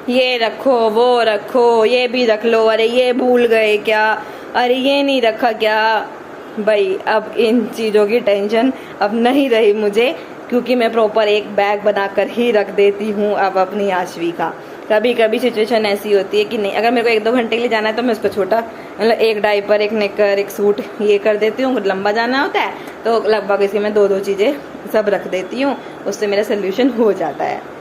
ये रखो वो रखो, ये भी रख लो, अरे ये भूल गए क्या, अरे ये नहीं रखा क्या। भाई अब इन चीज़ों की टेंशन अब नहीं रही मुझे, क्योंकि मैं प्रॉपर एक बैग बनाकर ही रख देती हूँ अब अपनी आशवी का। कभी कभी सिचुएशन ऐसी होती है कि नहीं, अगर मेरे को 1-2 घंटे के लिए जाना है तो मैं उसको छोटा, मतलब एक डायपर, एक नेकर, एक सूट ये कर देती हूँ। लंबा जाना होता है तो लगभग इसी में 2-2 चीज़ें सब रख देती हूँ, उससे मेरा सोल्यूशन हो जाता है।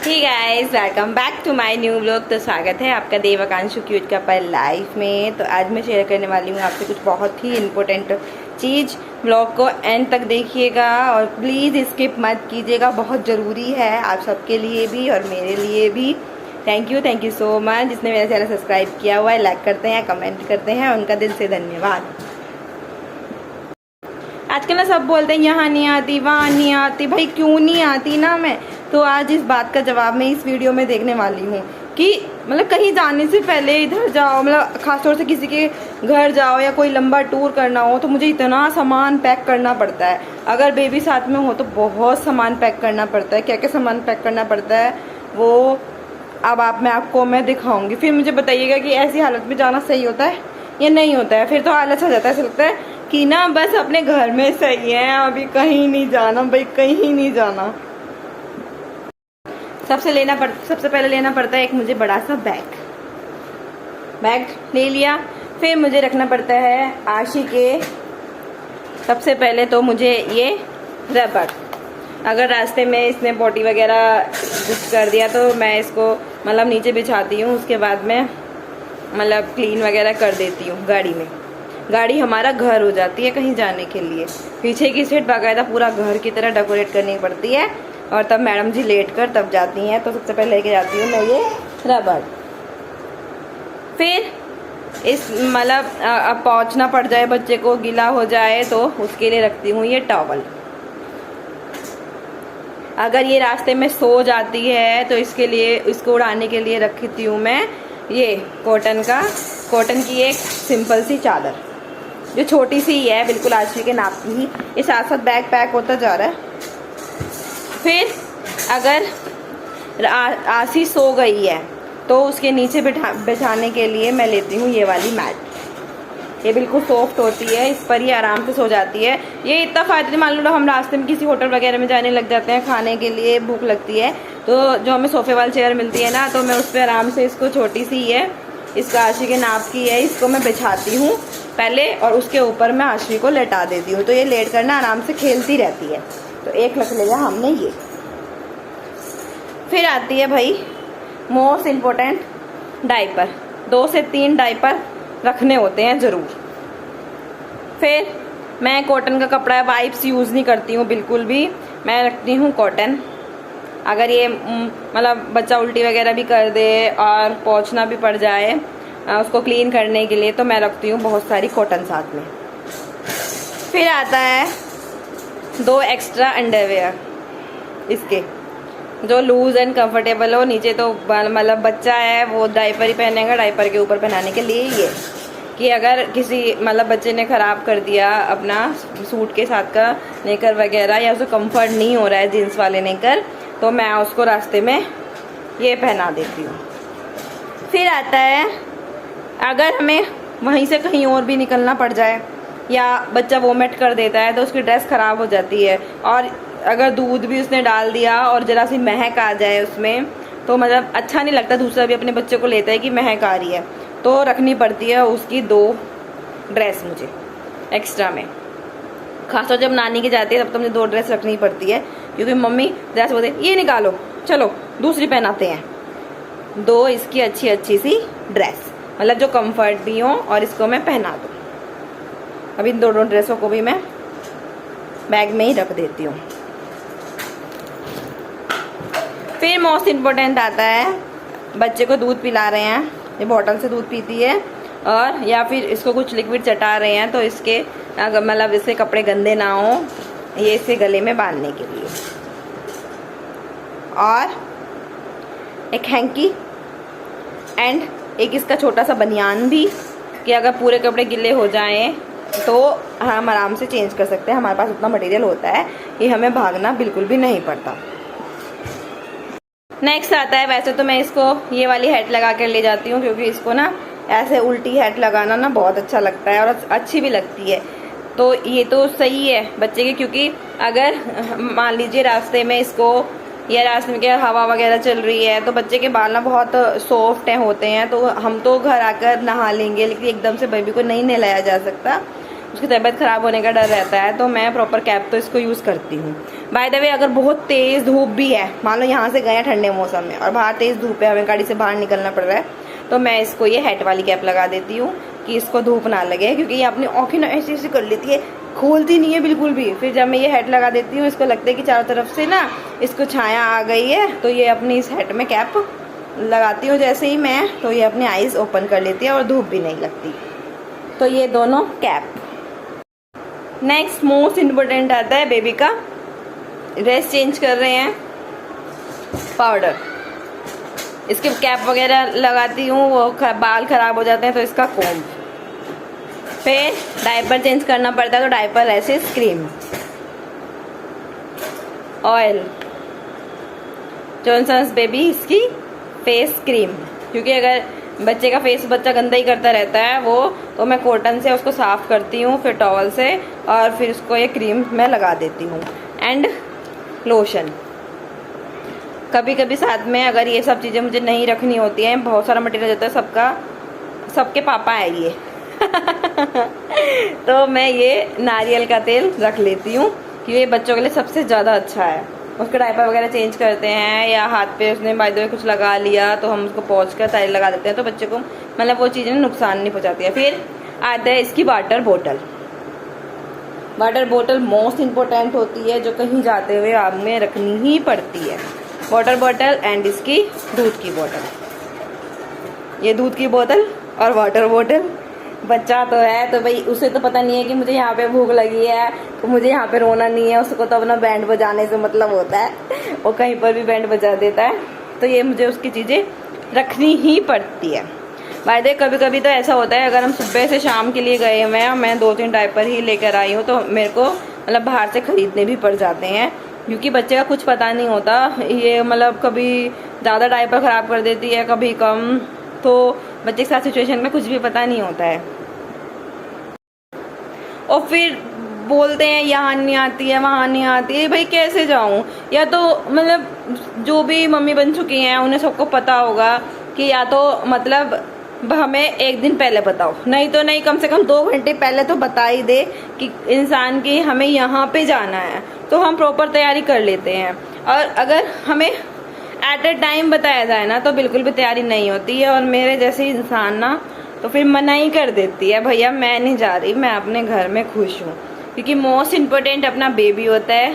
Hey guys, welcome back to my new vlog. तो स्वागत है आपका देवाकांशु क्यूट कपल लाइफ में। तो आज मैं शेयर करने वाली हूँ आपसे कुछ बहुत ही इम्पोर्टेंट चीज़। व्लॉग को एंड तक देखिएगा और प्लीज़ स्किप मत कीजिएगा, बहुत ज़रूरी है आप सबके लिए भी और मेरे लिए भी। थैंक यू सो मच जिसने मेरा चैनल सब्सक्राइब किया हुआ है, लाइक करते हैं, कमेंट करते हैं, उनका दिल से धन्यवाद। आजकल ना सब बोलते हैं यहाँ नहीं आती, वहाँ नहीं आती। भाई क्यों नहीं आती ना मैं, तो आज इस बात का जवाब मैं इस वीडियो में देखने वाली हूँ कि मतलब कहीं जाने से पहले इधर जाओ, मतलब खासतौर से किसी के घर जाओ या कोई लंबा टूर करना हो तो मुझे इतना सामान पैक करना पड़ता है। अगर बेबी साथ में हो तो बहुत सामान पैक करना पड़ता है। क्या क्या सामान पैक करना पड़ता है वो अब आपको मैं दिखाऊंगी, फिर मुझे बताइएगा कि ऐसी हालत में जाना सही होता है या नहीं होता है। फिर तो हालत हो जाता है, ऐसा लगता है कि ना बस अपने घर में सही है, अभी कहीं नहीं जाना, भाई कहीं नहीं जाना। सबसे पहले लेना पड़ता है एक मुझे बड़ा सा बैग ले लिया। फिर मुझे रखना पड़ता है आशी के, सबसे पहले तो मुझे ये रबड़, अगर रास्ते में इसने पोटी वगैरह कुछ कर दिया तो मैं इसको मतलब नीचे बिछाती हूँ, उसके बाद में मतलब क्लीन वगैरह कर देती हूँ गाड़ी में। गाड़ी हमारा घर हो जाती है कहीं जाने के लिए। पीछे की सीट बाकायदा पूरा घर की तरह डेकोरेट करनी पड़ती है और तब मैडम जी लेट कर तब जाती हैं। तो सबसे पहले लेके जाती हूँ मैं ये रबड़। फिर इस मतलब अब पहुँचना पड़ जाए, बच्चे को गीला हो जाए तो उसके लिए रखती हूँ ये टॉवल। अगर ये रास्ते में सो जाती है तो इसके लिए, इसको उड़ाने के लिए रखती हूँ मैं ये कॉटन की एक सिंपल सी चादर, जो छोटी सी ही है, बिल्कुल आशवी के नाप की ही। ये साथ साथ बैग पैक होता जा रहा है। फिर अगर आशी सो गई है तो उसके नीचे बिछाने के लिए मैं लेती हूँ ये वाली मैट। ये बिल्कुल सॉफ्ट होती है, इस पर ये आराम से सो जाती है। ये इतना फायदा, मान लो हम रास्ते में किसी होटल वगैरह में जाने लग जाते हैं, खाने के लिए भूख लगती है तो जो हमें सोफे वाली चेयर मिलती है ना, तो मैं उस पर आराम से, इसको छोटी सी है, इसका आशी के नाप की है, इसको मैं बिछाती हूँ पहले और उसके ऊपर मैं आशवी को लेटा देती हूँ। तो ये लेट कर ना आराम से खेलती रहती है। तो एक रख लिया हमने ये। फिर आती है भाई मोस्ट इम्पोर्टेंट डायपर। 2 से 3 डायपर रखने होते हैं ज़रूर। फिर मैं कॉटन का कपड़ा वाइप्स यूज़ नहीं करती हूँ बिल्कुल भी, मैं रखती हूँ कॉटन। अगर ये मतलब बच्चा उल्टी वगैरह भी कर दे और पोंछना भी पड़ जाए उसको क्लीन करने के लिए, तो मैं रखती हूँ बहुत सारी कॉटन साथ में। फिर आता है 2 एक्स्ट्रा अंडरवेयर, इसके जो लूज एंड कंफर्टेबल हो। नीचे तो मतलब बच्चा है वो डायपर ही पहनेगा, डायपर के ऊपर पहनाने के लिए ये कि अगर किसी मतलब बच्चे ने ख़राब कर दिया अपना सूट के साथ का नेकर वगैरह, या उसको कंफर्ट नहीं हो रहा है जीन्स वाले नेकर, तो मैं उसको रास्ते में ये पहना देती हूँ। फिर आता है अगर हमें वहीं से कहीं और भी निकलना पड़ जाए या बच्चा वोमिट कर देता है तो उसकी ड्रेस ख़राब हो जाती है, और अगर दूध भी उसने डाल दिया और ज़रा सी महक आ जाए उसमें तो मतलब अच्छा नहीं लगता। दूसरा भी अपने बच्चे को लेता है कि महक आ रही है, तो रखनी पड़ती है उसकी 2 ड्रेस मुझे एक्स्ट्रा में। खासतौर जब नानी के जाती है तब तो मुझे 2 ड्रेस रखनी पड़ती है, क्योंकि मम्मी ड्रेस बोलते ये निकालो, चलो दूसरी पहनाते हैं। 2 इसकी अच्छी सी ड्रेस, मतलब जो कंफर्ट भी हो और इसको मैं पहना दूँ। अभी इन दोनों ड्रेसों को भी मैं बैग में ही रख देती हूँ। फिर मोस्ट इम्पोर्टेंट आता है, बच्चे को दूध पिला रहे हैं, ये बॉटल से दूध पीती है, और या फिर इसको कुछ लिक्विड चटा रहे हैं तो इसके मतलब इससे कपड़े गंदे ना हो, ये इसे गले में बांधने के लिए। और एक हैंकी एंड एक इसका छोटा सा बनियान भी, कि अगर पूरे कपड़े गिले हो जाएं तो हम आराम से चेंज कर सकते हैं। हमारे पास उतना मटेरियल होता है कि हमें भागना बिल्कुल भी नहीं पड़ता। नेक्स्ट आता है, वैसे तो मैं इसको ये वाली हेड लगा कर ले जाती हूँ, क्योंकि इसको ना ऐसे उल्टी हेड लगाना ना बहुत अच्छा लगता है और अच्छी भी लगती है। तो ये तो सही है बच्चे के, क्योंकि अगर मान लीजिए रास्ते में इसको, या रास्ते में क्या हवा वगैरह चल रही है, तो बच्चे के बाल ना बहुत सॉफ्ट होते हैं, तो हम तो घर आकर नहा लेंगे, लेकिन एकदम से बेबी को नहीं नहलाया जा सकता, उसकी तबीयत खराब होने का डर रहता है। तो मैं प्रॉपर कैप तो इसको यूज़ करती हूँ। बाय द वे, अगर बहुत तेज़ धूप भी है, मान लो यहाँ से गए हैं ठंडे मौसम में और बाहर तेज़ धूप है, हमें गाड़ी से बाहर निकलना पड़ रहा है, तो मैं इसको ये हेड वाली कैप लगा देती हूँ कि इसको धूप ना लगे, क्योंकि ये अपनी आँखें ना ऐसी ऐसी कर लेती है, खोलती नहीं है बिल्कुल भी। फिर जब मैं ये हेड लगा देती हूँ, इसको लगता है कि चारों तरफ से ना इसको छाया आ गई है, तो ये अपनी इस हेड में कैप लगाती हूँ जैसे ही मैं, तो ये अपनी आईज ओपन कर लेती है और धूप भी नहीं लगती। तो ये दोनों कैप। नेक्स्ट मोस्ट इम्पोर्टेंट आता है बेबी का ड्रेस चेंज कर रहे हैं, पाउडर। इसके कैप वगैरह लगाती हूँ, वो बाल खराब हो जाते हैं, तो इसका कोम्ब। फिर डायपर चेंज करना पड़ता है, तो डायपर ऐसे क्रीम, ऑयल, जॉनसन्स बेबी इसकी फेस क्रीम, क्योंकि अगर बच्चे का फेस बच्चा गंदा ही करता रहता है वो, तो मैं कॉटन से उसको साफ करती हूँ, फिर टॉवल से, और फिर उसको ये क्रीम मैं लगा देती हूँ। एंड लोशन कभी कभी साथ में, अगर ये सब चीज़ें मुझे नहीं रखनी होती हैं, बहुत सारा मटेरियल होता है सबका, सबके पापा है ये तो मैं ये नारियल का तेल रख लेती हूँ, कि ये बच्चों के लिए सबसे ज़्यादा अच्छा है। उसके डायपर वगैरह चेंज करते हैं, या हाथ पे उसने बाय द वे कुछ लगा लिया, तो हम उसको पोंछ कर तेल लगा देते हैं, तो बच्चे को मतलब वो चीज़ें नुकसान नहीं पहुँचाती है। फिर आता है इसकी वाटर बोतल। वाटर बोतल मोस्ट इम्पोर्टेंट होती है, जो कहीं जाते हुए आग में रखनी ही पड़ती है। वाटर बोतल एंड इसकी दूध की बोतल। ये दूध की बोतल और वाटर बोतल, बच्चा तो है तो भाई उसे तो पता नहीं है कि मुझे यहाँ पे भूख लगी है, तो मुझे यहाँ पे रोना नहीं है, उसको तो अपना बैंड बजाने से मतलब होता है, वो कहीं पर भी बैंड बजा देता है, तो ये मुझे उसकी चीज़ें रखनी ही पड़ती है। बाय द वे, कभी कभी तो ऐसा होता है, अगर हम सुबह से शाम के लिए गए हुए हैं, मैं 2-3 डायपर ही लेकर आई हूँ, तो मेरे को मतलब बाहर से खरीदने भी पड़ जाते हैं, क्योंकि बच्चे का कुछ पता नहीं होता, ये मतलब कभी ज़्यादा डायपर ख़राब कर देती है, कभी कम, तो बच्चे के साथ सिचुएशन में कुछ भी पता नहीं होता है। और फिर बोलते हैं यहाँ नहीं आती है, वहाँ नहीं आती है, भाई कैसे जाऊँ? या तो मतलब जो भी मम्मी बन चुकी हैं उन्हें सबको पता होगा कि या तो मतलब हमें एक दिन पहले बताओ, नहीं तो नहीं, कम से कम 2 घंटे पहले तो बता ही दे कि इंसान की हमें यहाँ पे जाना है, तो हम प्रॉपर तैयारी कर लेते हैं। और अगर हमें एट ए टाइम बताया जाए ना, तो बिल्कुल भी तैयारी नहीं होती है, और मेरे जैसे इंसान ना तो फिर मना ही कर देती है, भैया मैं नहीं जा रही, मैं अपने घर में खुश हूँ, क्योंकि मोस्ट इम्पोर्टेंट अपना बेबी होता है,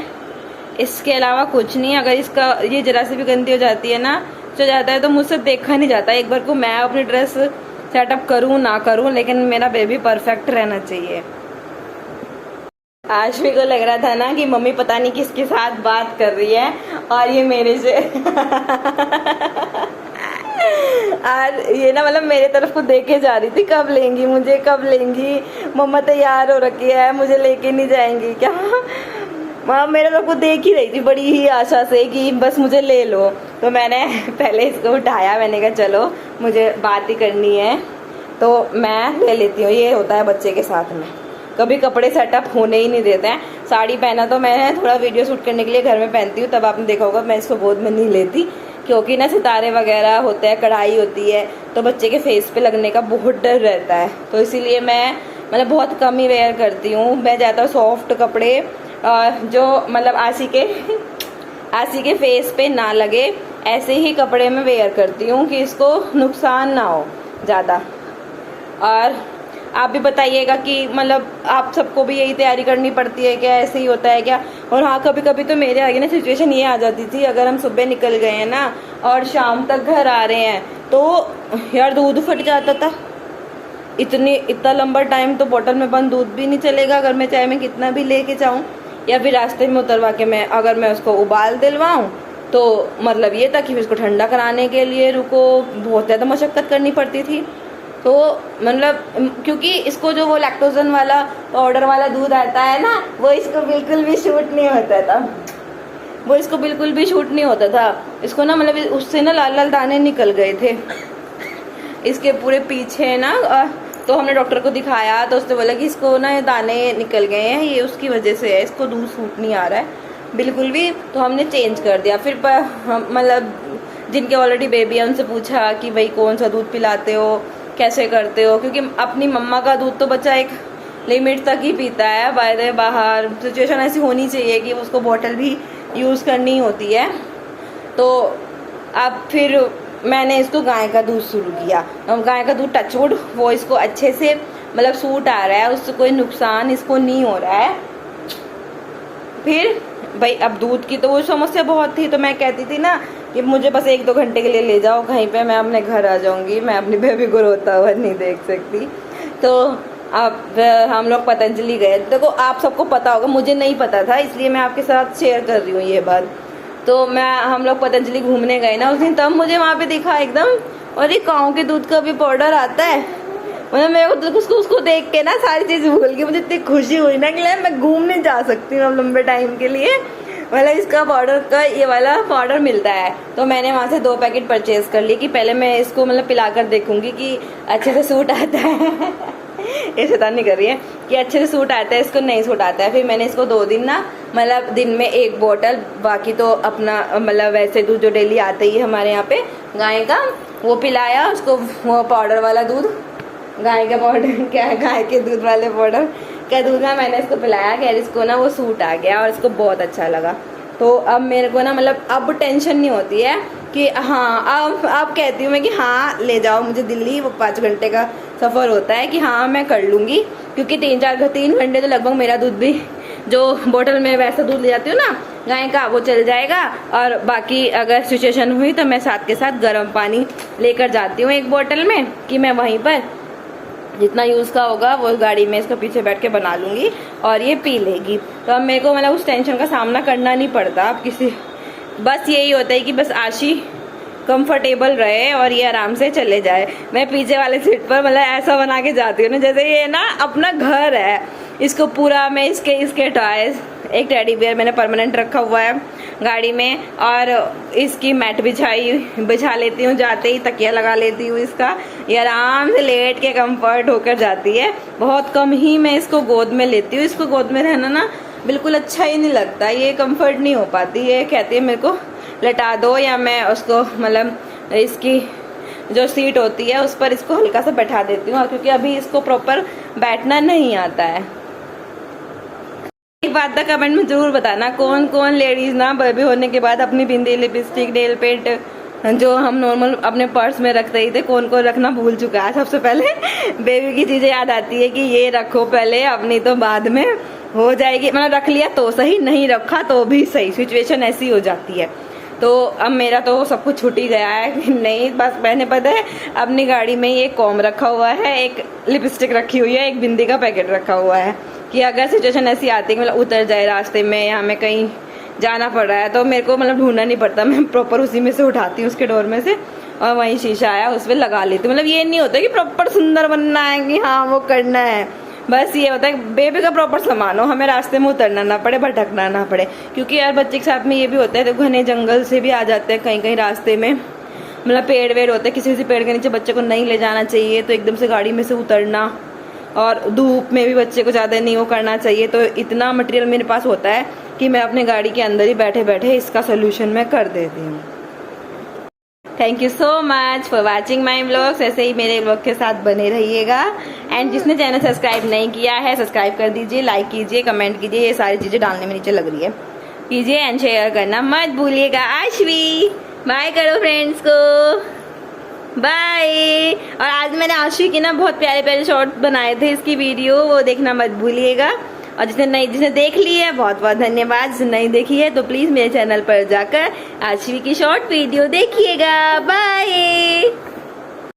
इसके अलावा कुछ नहीं। अगर इसका ये जरा से भी गंदी हो जाती है ना, जो जाता है, तो मुझसे देखा नहीं जाता। एक बार को मैं अपनी ड्रेस सेटअप करूँ ना करूँ, लेकिन मेरा बेबी परफेक्ट रहना चाहिए। आशवी को लग रहा था ना कि मम्मी पता नहीं किसके साथ बात कर रही है, और ये मेरे से और ये ना मतलब मेरे तरफ को देखे जा रही थी, कब लेंगी मुझे, कब लेंगी, मम्मा तैयार हो रखी है, मुझे लेके नहीं जाएंगी क्या? वहाँ मेरे तरफ को देख ही रही थी बड़ी ही आशा से कि बस मुझे ले लो। तो मैंने पहले इसको उठाया, मैंने कहा चलो मुझे बात ही करनी है, तो मैं ले लेती हूँ। ये होता है बच्चे के साथ में, कभी कपड़े सेटअप होने ही नहीं देते हैं। साड़ी पहना तो मैं थोड़ा वीडियो शूट करने के लिए घर में पहनती हूँ, तब आपने देखा होगा मैं इसको गोद में नहीं लेती, क्योंकि ना सितारे वगैरह होते हैं, कढ़ाई होती है, तो बच्चे के फेस पे लगने का बहुत डर रहता है, तो इसीलिए मैं मतलब बहुत कम ही वेयर करती हूँ। मैं ज़्यादा सॉफ्ट कपड़े जो मतलब आशी के फेस पे ना लगे ऐसे ही कपड़े में वेयर करती हूँ, कि इसको नुकसान ना हो ज़्यादा। और आप भी बताइएगा कि मतलब आप सबको भी यही तैयारी करनी पड़ती है क्या, ऐसे ही होता है क्या? और हाँ, कभी कभी तो मेरे आगे ना सिचुएशन ये आ जाती थी, अगर हम सुबह निकल गए हैं ना और शाम तक घर आ रहे हैं, तो यार दूध फट जाता था। इतना लंबा टाइम तो बोतल में बंद दूध भी नहीं चलेगा, अगर मैं चाहे मैं कितना भी लेके जाऊँ, या फिर रास्ते में उतरवा के मैं अगर मैं उसको उबाल दिलवाऊँ, तो मतलब ये था कि उसको ठंडा कराने के लिए रुको, बहुत ज़्यादा मशक्क़त करनी पड़ती थी। तो मतलब क्योंकि इसको जो वो लैक्टोजन वाला पाउडर वाला दूध आता है ना, वो इसको बिल्कुल भी शूट नहीं होता था, वो इसको बिल्कुल भी शूट नहीं होता था। इसको ना मतलब उससे ना लाल लाल दाने निकल गए थे इसके पूरे पीछे ना। तो हमने डॉक्टर को दिखाया तो उसने बोला कि इसको ना दाने निकल गए हैं, ये उसकी वजह से है, इसको दूध सूट नहीं आ रहा है बिल्कुल भी। तो हमने चेंज कर दिया। फिर मतलब जिनके ऑलरेडी बेबी है उनसे पूछा कि भाई कौन सा दूध पिलाते हो, कैसे करते हो, क्योंकि अपनी मम्मा का दूध तो बच्चा एक लिमिट तक ही पीता है। बाहर सिचुएशन ऐसी होनी चाहिए कि उसको बॉटल भी यूज़ करनी होती है। तो अब फिर मैंने इसको गाय का दूध शुरू किया। अब गाय का दूध टचवुड वो इसको अच्छे से मतलब सूट आ रहा है, उससे कोई नुकसान इसको नहीं हो रहा है। फिर भाई अब दूध की तो वो समस्या बहुत थी, तो मैं कहती थी ना कि मुझे बस 1-2 घंटे के लिए ले जाओ कहीं पे, मैं अपने घर आ जाऊंगी, मैं अपनी बेबी को रोता हुआ नहीं देख सकती। तो अब हम लोग पतंजलि गए। देखो आप सबको पता होगा, मुझे नहीं पता था, इसलिए मैं आपके साथ शेयर कर रही हूँ ये बात। तो हम लोग पतंजलि घूमने गए ना उस दिन, तब मुझे वहाँ पे दिखा एकदम, और ये काऊ के दूध का भी पाउडर आता है। मतलब मेरे को उसको देख के ना सारी चीज़ भूल गई। मुझे इतनी खुशी हुई ना कि मैं घूमने जा सकती हूँ अब लंबे टाइम के लिए। मतलब इसका पाउडर का ये वाला पाउडर मिलता है। तो मैंने वहाँ से 2 पैकेट परचेज कर लिए कि पहले मैं इसको मतलब पिलाकर देखूंगी कि अच्छे से सूट आता है ये शैतान नहीं कर रही है कि अच्छे से सूट आता है, इसको नहीं सूट आता है। फिर मैंने इसको 2 दिन ना मतलब दिन में 1 बोतल, बाकी तो अपना मतलब वैसे दूध जो डेली आता ही है हमारे यहाँ पे गाय का, वो पिलाया उसको। वो पाउडर वाला दूध, गाय का पाउडर क्या है, गाय के दूध वाले पाउडर का दूध ना मैंने इसको पिलाया। खैर इसको ना वो सूट आ गया और इसको बहुत अच्छा लगा। तो अब मेरे को ना मतलब अब टेंशन नहीं होती है कि हाँ अब कहती हूँ मैं कि हाँ ले जाओ मुझे दिल्ली, वो 5 घंटे का सफ़र होता है कि हाँ मैं कर लूँगी, क्योंकि 3 घंटे तो लगभग मेरा दूध भी जो बोतल में वैसा दूध ले जाती हूँ ना गाय का वो चल जाएगा। और बाकी अगर सिचुएशन हुई तो मैं साथ के साथ गर्म पानी लेकर जाती हूँ 1 बोतल में, कि मैं वहीं पर जितना यूज़ का होगा वो गाड़ी में इसको पीछे बैठ के बना लूँगी और ये पी लेगी। तो अब मेरे को मतलब उस टेंशन का सामना करना नहीं पड़ता अब किसी, बस यही होता है कि बस आशी कंफर्टेबल रहे और ये आराम से चले जाए। मैं पीछे वाले सीट पर मतलब ऐसा बना के जाती हूँ ना जैसे ये ना अपना घर है। इसको पूरा मैं इसके टॉयज, एक टेडी बियर मैंने परमानेंट रखा हुआ है गाड़ी में, और इसकी मैट बिछा लेती हूँ, जाते ही तकिया लगा लेती हूँ इसका, ये आराम से लेट के कंफर्ट होकर जाती है। बहुत कम ही मैं इसको गोद में लेती हूँ, इसको गोद में रहना ना बिल्कुल अच्छा ही नहीं लगता, ये कंफर्ट नहीं हो पाती। ये कहती है मेरे को लटा दो, या मैं उसको मतलब इसकी जो सीट होती है उस पर इसको हल्का सा बैठा देती हूँ, क्योंकि अभी इसको प्रॉपर बैठना नहीं आता है। एक बात का कमेंट में जरूर बताना कौन कौन लेडीज ना बेबी होने के बाद अपनी बिंदी, लिपस्टिक, नेल पेंट जो हम नॉर्मल अपने पर्स में रखते ही थे, कौन कौन रखना भूल चुका है। सबसे पहले बेबी की चीजें याद आती है कि ये रखो पहले, अपनी तो बाद में हो जाएगी। मतलब रख लिया तो सही, नहीं रखा तो भी सही, सिचुएशन ऐसी हो जाती है। तो अब मेरा तो सब कुछ छूट ही गया है कि नहीं, बस मैंने पता है अपनी गाड़ी में एक कॉम रखा हुआ है, एक लिपस्टिक रखी हुई है, एक बिंदी का पैकेट रखा हुआ है कि अगर सिचुएशन ऐसी आती है कि मतलब उतर जाए रास्ते में या हमें कहीं जाना पड़ रहा है तो मेरे को मतलब ढूंढना नहीं पड़ता, मैं प्रॉपर उसी में से उठाती हूँ उसके डोर में से, और वहीं शीशा आया उस पर लगा लेती हूँ। मतलब ये नहीं होता कि प्रॉपर सुंदर बनना है कि हाँ वो करना है, बस ये होता है बेबी का प्रॉपर सामान हो, हमें रास्ते में उतरना ना पड़े, भटकना ना पड़े। क्योंकि यार बच्चे के साथ में ये भी होता है, देखो घने जंगल से भी आ जाते हैं कहीं कहीं रास्ते में, मतलब पेड़ वेड़ होते हैं, किसी पेड़ के नीचे बच्चे को नहीं ले जाना चाहिए, तो एकदम से गाड़ी में से उतरना, और धूप में भी बच्चे को ज़्यादा नहीं वो करना चाहिए। तो इतना मटेरियल मेरे पास होता है कि मैं अपने गाड़ी के अंदर ही बैठे बैठे इसका सोल्यूशन मैं कर देती हूँ। Thank you so much for watching my vlogs. ऐसे ही मेरे व्लॉग के साथ बने रहिएगा। एंड जिसने चैनल सब्सक्राइब नहीं किया है सब्सक्राइब कर दीजिए, लाइक कीजिए, कमेंट कीजिए, ये सारी चीज़ें डालने में नीचे लग रही है, कीजिए एंड शेयर करना मत भूलिएगा। आशवी बाय करो फ्रेंड्स को, बाय। और आज मैंने आशवी की ना बहुत प्यारे प्यारे शॉर्ट बनाए थे, इसकी वीडियो वो देखना मत भूलिएगा। और जिसने देख ली है बहुत बहुत धन्यवाद, जिसने नहीं देखी है तो प्लीज मेरे चैनल पर जाकर आशवी की शॉर्ट वीडियो देखिएगा। बाय।